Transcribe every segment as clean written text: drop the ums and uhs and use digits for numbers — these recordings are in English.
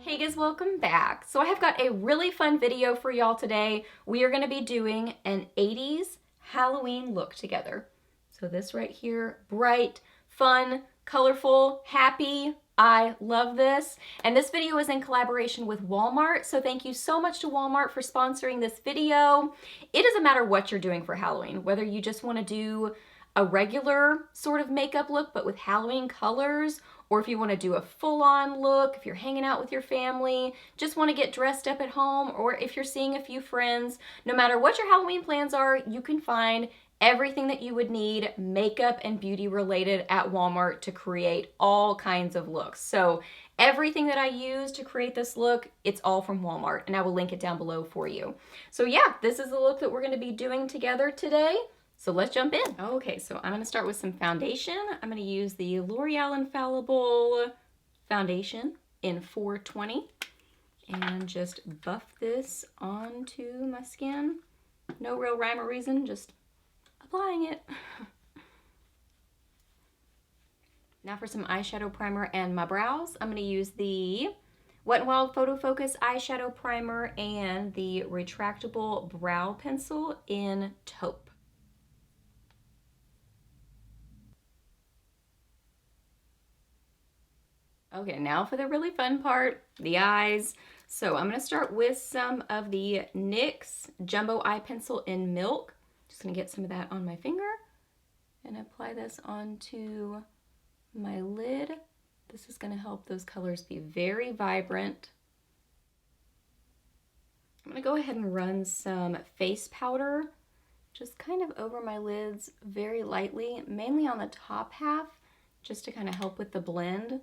Hey guys, welcome back. So I have got a really fun video for y'all today. We are going to be doing an 80s Halloween look together. So this right here, bright, fun, colorful, happy. I love this. And this video is in collaboration with Walmart. So thank you so much to Walmart for sponsoring this video. It doesn't matter what you're doing for Halloween, whether you just want to do a regular sort of makeup look but with Halloween colors, or if you want to do a full-on look, if you're hanging out with your family, just want to get dressed up at home, or if you're seeing a few friends, no matter what your Halloween plans are, you can find everything that you would need makeup and beauty related at Walmart to create all kinds of looks. So everything that I use to create this look, it's all from Walmart, and I will link it down below for you. So yeah, this is the look that we're going to be doing together today. So let's jump in. Okay, so I'm gonna start with some foundation. I'm gonna use the L'Oreal Infallible foundation in 420 and just buff this onto my skin. No real rhyme or reason, just applying it. Now for some eyeshadow primer and my brows. I'm gonna use the Wet n Wild Photo Focus eyeshadow primer and the retractable brow pencil in taupe. Okay, now for the really fun part, the eyes. So I'm gonna start with some of the NYX Jumbo Eye Pencil in Milk. Just gonna get some of that on my finger and apply this onto my lid. This is gonna help those colors be very vibrant. I'm gonna go ahead and run some face powder, just kind of over my lids very lightly, mainly on the top half, just to kind of help with the blend.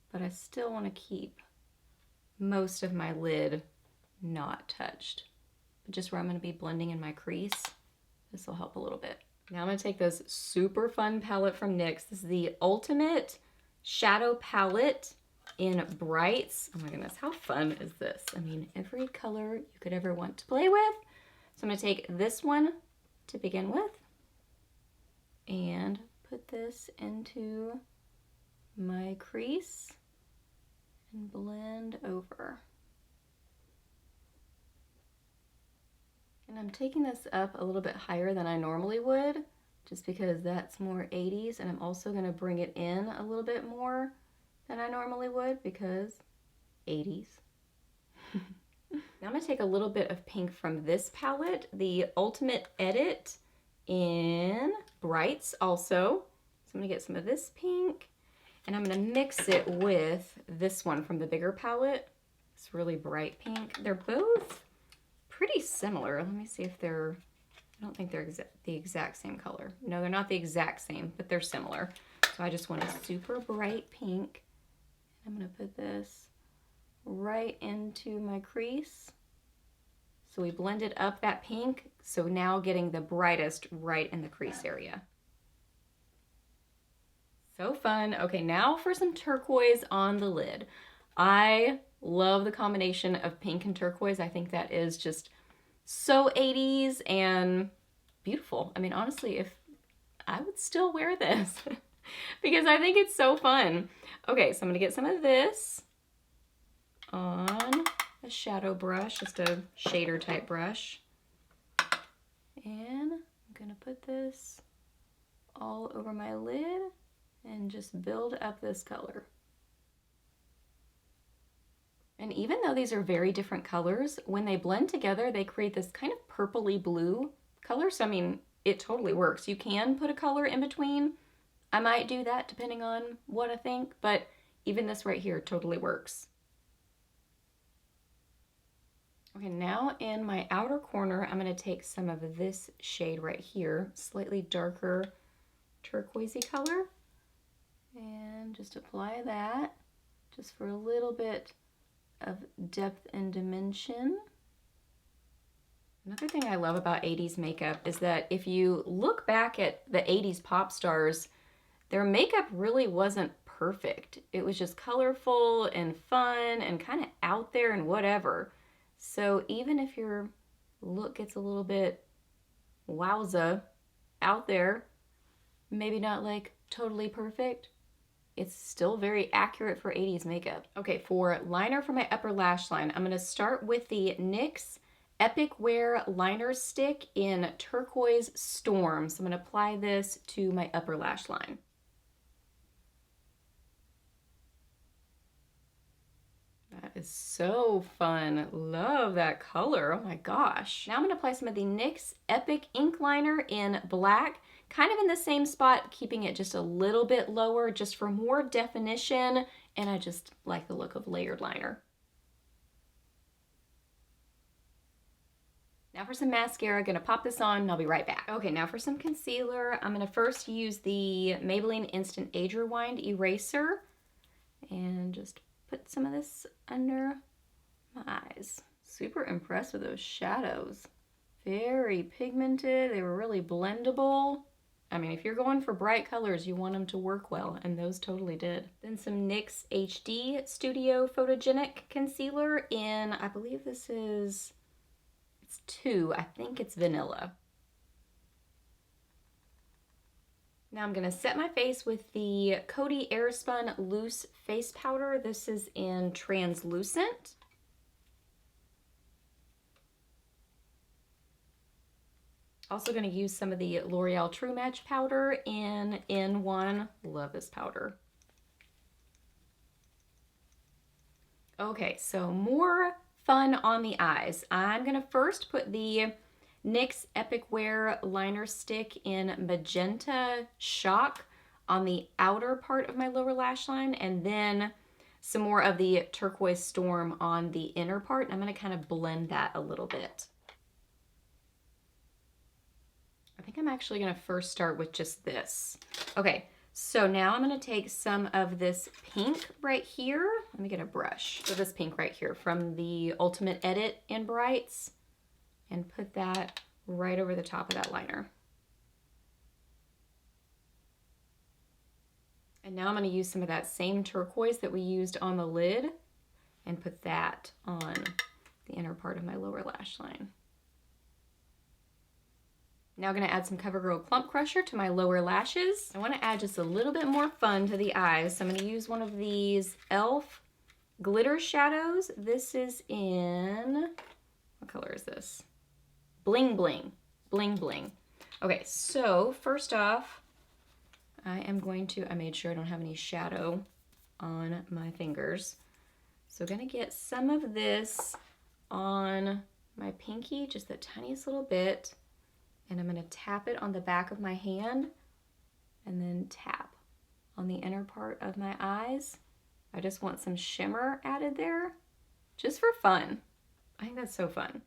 But I still want to keep most of my lid not touched. Just where I'm going to be blending in my crease, this will help a little bit. Now I'm going to take this super fun palette from NYX. This is the Ultimate Shadow Palette in Brights. Oh my goodness, how fun is this? I mean, every color you could ever want to play with. So I'm going to take this one to begin with and put this into my crease and blend over. And I'm taking this up a little bit higher than I normally would, just because that's more 80s, and I'm also going to bring it in a little bit more than I normally would because 80s. Now I'm going to take a little bit of pink from this palette, the Ultimate Edit in Brights also. So I'm going to get some of this pink, and I'm going to mix it with this one from the bigger palette. It's really bright pink. They're both pretty similar. Let me see if they're, I don't think they're the exact same color. No, they're not the exact same, but they're similar. So I just want a super bright pink. I'm going to put this right into my crease. So we blended up that pink, so now getting the brightest right in the crease area. So fun. Okay, now for some turquoise on the lid. I love the combination of pink and turquoise. I think that is just so 80s and beautiful. I mean, honestly, if I would still wear this because I think it's so fun. Okay, so I'm gonna get some of this on a shadow brush, just a shader type brush. And I'm gonna put this all over my lid and just build up this color. And even though these are very different colors, when they blend together, they create this kind of purpley blue color. So, I mean, it totally works. You can put a color in between. I might do that depending on what I think, but even this right here totally works. Okay, now in my outer corner, I'm gonna take some of this shade right here, slightly darker turquoisey color. And just apply that just for a little bit of depth and dimension. Another thing I love about 80s makeup is that if you look back at the 80s pop stars, their makeup really wasn't perfect. It was just colorful and fun and kind of out there and whatever. So even if your look gets a little bit wowza out there, maybe not like totally perfect, it's still very accurate for 80s makeup. Okay, for liner for my upper lash line, I'm gonna start with the NYX Epic Wear Liner Stick in Turquoise Storm. So I'm gonna apply this to my upper lash line. That is so fun. Love that color. Oh my gosh. Now I'm gonna apply some of the NYX Epic Ink Liner in black, kind of in the same spot, keeping it just a little bit lower just for more definition, and I just like the look of layered liner. Now for some mascara, gonna pop this on and I'll be right back. Okay, now for some concealer, I'm gonna first use the Maybelline Instant Age Rewind Eraser and just put some of this under my eyes. Super impressed with those shadows. Very pigmented, they were really blendable. I mean, if you're going for bright colors, you want them to work well, and those totally did. Then some NYX HD Studio Photogenic Concealer in, I believe this is, it's 2, I think it's vanilla. Now I'm gonna set my face with the Coty Airspun Loose Face Powder. This is in Translucent. Also gonna use some of the L'Oreal True Match powder in N1. Love this powder. Okay, so more fun on the eyes. I'm gonna first put the NYX Epic Wear Liner Stick in Magenta Shock on the outer part of my lower lash line, and then some more of the Turquoise Storm on the inner part. And I'm gonna kind of blend that a little bit. I think I'm actually gonna first start with just this. Okay, so now I'm gonna take some of this pink right here. Let me get a brush. So this pink right here from the Ultimate Edit in Brights, and put that right over the top of that liner. And now I'm gonna use some of that same turquoise that we used on the lid and put that on the inner part of my lower lash line. Now I'm gonna add some CoverGirl Clump Crusher to my lower lashes. I wanna add just a little bit more fun to the eyes, so I'm gonna use one of these e.l.f. glitter shadows. This is in, what color is this? Bling Bling, Bling Bling. Okay, so first off, I made sure I don't have any shadow on my fingers. So I'm gonna get some of this on my pinky, just the tiniest little bit, and I'm gonna tap it on the back of my hand and then tap on the inner part of my eyes. I just want some shimmer added there, just for fun. I think that's so fun.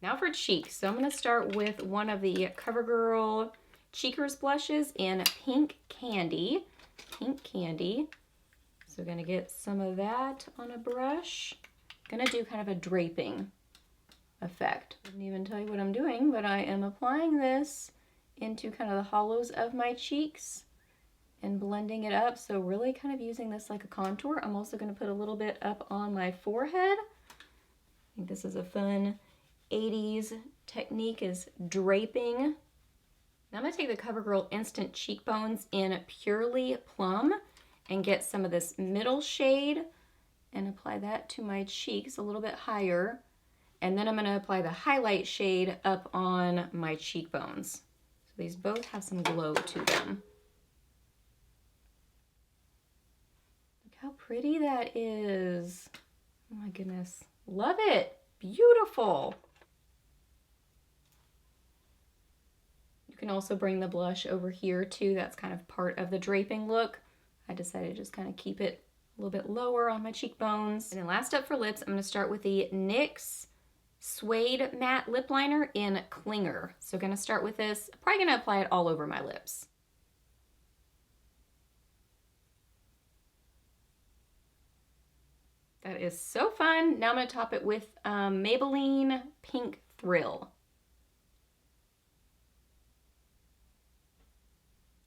Now for cheeks. So I'm gonna start with one of the CoverGirl Cheekers blushes in Pink Candy. Pink Candy. So gonna get some of that on a brush. Gonna do kind of a draping effect. Didn't even tell you what I'm doing, but I am applying this into kind of the hollows of my cheeks and blending it up. So really kind of using this like a contour. I'm also gonna put a little bit up on my forehead. I think this is a fun 80s technique, is draping. Now I'm gonna take the CoverGirl Instant Cheekbones in Purely Plum and get some of this middle shade and apply that to my cheeks a little bit higher. And then I'm gonna apply the highlight shade up on my cheekbones. So these both have some glow to them. Look how pretty that is. Oh my goodness, love it, beautiful. You can also bring the blush over here too. That's kind of part of the draping look. I decided to just kind of keep it a little bit lower on my cheekbones. And then last up for lips, I'm gonna start with the NYX Suede Matte Lip Liner in Clinger. So gonna start with this, I'm probably gonna apply it all over my lips. That is so fun. Now I'm gonna top it with Maybelline Pink Thrill.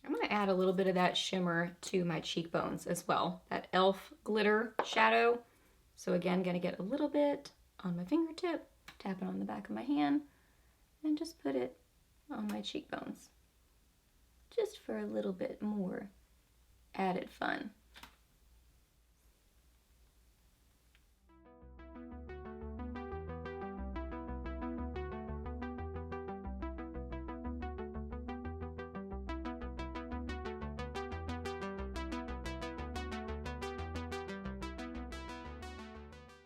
I'm gonna add a little bit of that shimmer to my cheekbones as well, that e.l.f. glitter shadow. So again, gonna get a little bit on my fingertip, tap it on the back of my hand, and just put it on my cheekbones. Just for a little bit more added fun.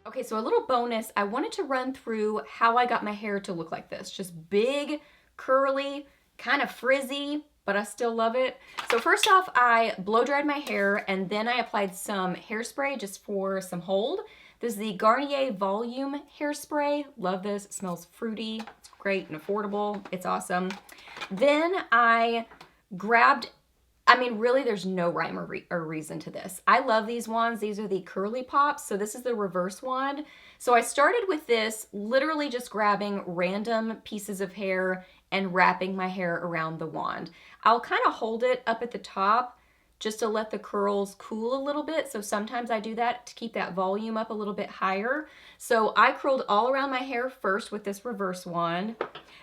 Okay, so a little bonus, I wanted to run through how I got my hair to look like this. Just big, curly, kind of frizzy, but I still love it. So first off, I blow dried my hair and then I applied some hairspray just for some hold. This is the Garnier Volume Hairspray. Love this, it smells fruity, it's great and affordable, it's awesome. Then I grabbed, I mean, really, there's no rhyme or reason to this. I love these wands. These are the Curly Pops. So this is the reverse wand. So I started with this, literally just grabbing random pieces of hair and wrapping my hair around the wand. I'll kind of hold it up at the top just to let the curls cool a little bit. So sometimes I do that to keep that volume up a little bit higher. So I curled all around my hair first with this reverse wand.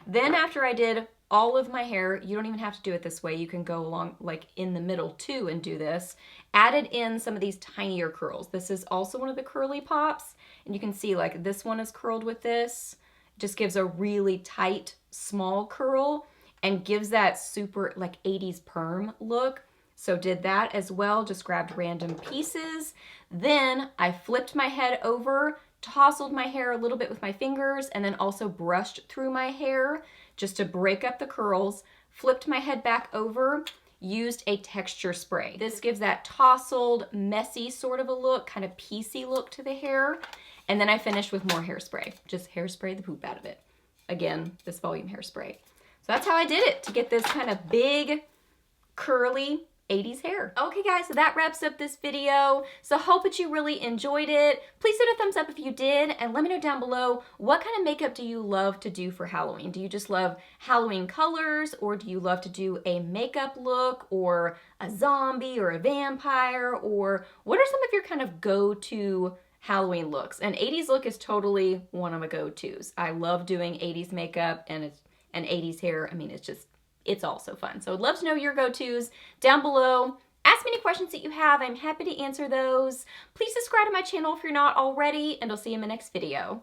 Then after I did all of my hair, you don't even have to do it this way. You can go along like in the middle too and do this. Added in some of these tinier curls. This is also one of the Curly Pops. And you can see like this one is curled with this. Just gives a really tight, small curl and gives that super like 80s perm look. So did that as well, just grabbed random pieces. Then I flipped my head over, tousled my hair a little bit with my fingers, and then also brushed through my hair just to break up the curls, flipped my head back over, used a texture spray. This gives that tousled, messy sort of a look, kind of piecey look to the hair. And then I finished with more hairspray, just hairspray the poop out of it. Again, this volume hairspray. So that's how I did it to get this kind of big, curly 80s hair. Okay guys, so that wraps up this video. So hope that you really enjoyed it. Please hit a thumbs up if you did, and let me know down below, what kind of makeup do you love to do for Halloween? Do you just love Halloween colors, or do you love to do a makeup look, or a zombie, or a vampire, or what are some of your kind of go-to Halloween looks? An 80s look is totally one of my go-tos. I love doing 80s makeup and 80s hair. I mean, it's also fun. So I'd love to know your go-tos down below. Ask me any questions that you have. I'm happy to answer those. Please subscribe to my channel if you're not already, and I'll see you in my next video.